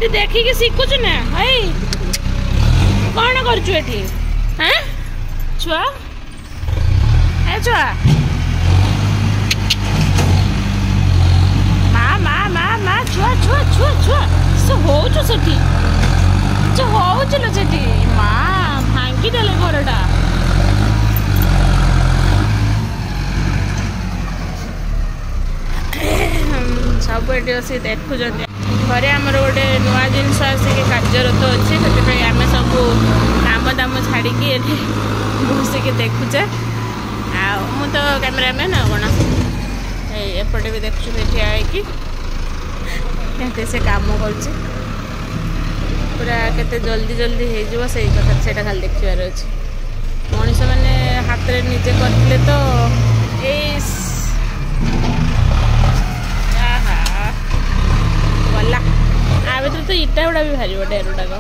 ये देखिकी शिखुच ना हई कौन करछु एठी हैं छुआ ए छुआ मा छुआ छुआ छुआ छुआ से होचु सेठी जे होचु ल सेठी मा भांगी देले घरटा सब एटी असी देखुଛନ୍ତି घरे आमर गोटे नुआ जिनस आसिक कार्यरत अच्छे से आम सब काम दाम छाड़ी बसिक देखुचे मु तो कैमेरामैन कौन एपटे भी देखुचे ठिया होती से काम कर पूरा केते जल्दी जल्दी हो से कथा खाली देखार अच्छे मनीष मैंने हाथ में निजे करते तो गला आ भर तो इटा गुड़ा भी बाहर डेर गुड़ाक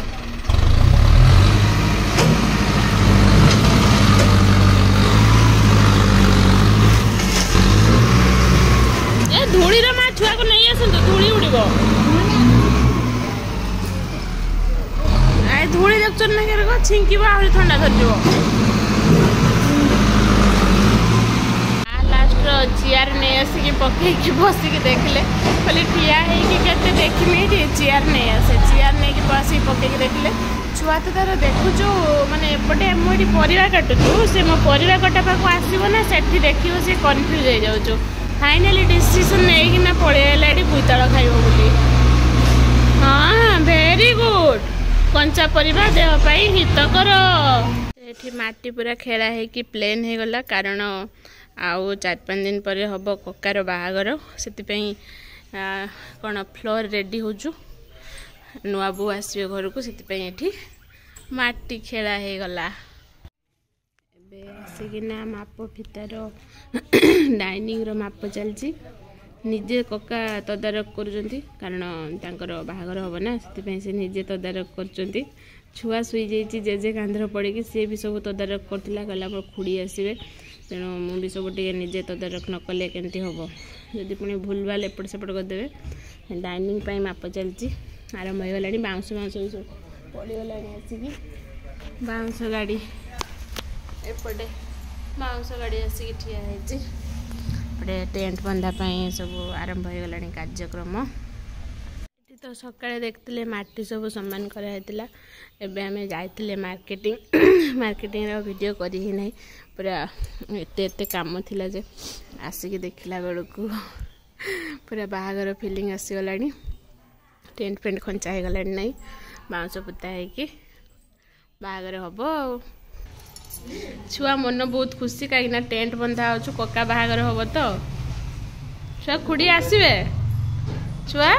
ए धूली माँ छुआ को नहीं आसतु धूली उड़ब आ धूली देखुच ना छिंकब आ ठंडा धरज चेयर नहीं आसिक पकईकि बसिक देखले खाली ठिया होते देखी चेयर नहीं आसे चेयर नहीं बसिक पकईकि देखले छुआ तो तार देखुचु माने एपटे मुझे परिवा काटुचु से मो परिवा कटा पाक आसब ना से देखियो से कन्फ्यूज हो जाऊँ फाइनाली डिसीजन नहीं पलैला बोईताल खाइब बोली हाँ वेरी गुड कंचा परिवा देहपाई हितकर ये माटी पूरा खेला है प्लेन हो गला कारण आउ 4-5 दिन पर हम ककार बाहागर से कौन फ्लोर रेडी होचु नुआ बो आसवे घर को से माटी खेला हो गला आसिकिना माप फितार डाइनिंग रो माप चलची निजे कका तदारक करुँच कारण बाहागर हम ना से निजे तदारक कर छुआ शुई जाइए जेजे कांधर पड़ी सी भी सब तदारक करता कहला मोर खुड़ी आसवे तेणु मुझे सब निजे तदारक न कले केमती हम जदि पुणी भूल भाल एपट सेपट करदे डाइनिंग पाई माप चलती आरंभ हो गला बाउंस बाउंस भी सब पड़गला आसिक बाउंस गाड़ी एपटे बाउंस गाड़ी आसिक ठिया होपटे टेंट बंधापी सब आरंभ हो गला कार्यक्रम तो सकाଳେ देखते माटी सब सम्मान कराइला एबे आमे जाइतिले मार्केटिंग रो वीडियो करी ही नहीं पूरा एते काम थिला जे आसिक देखला बेलू पूरा बाहागर फिलिंग आसीगलानी टेंट फेंट खंचा हो गलानी नहीं बाउंस पुता है बाहागर हम छुआ मन बहुत खुशी कहीं टेंट बंधा अच्छु कका बाहागर हम तो छुआ खुड़ी आसवे छुआ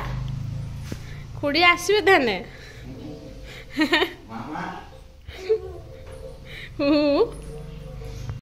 खुड़ी आसवे थाने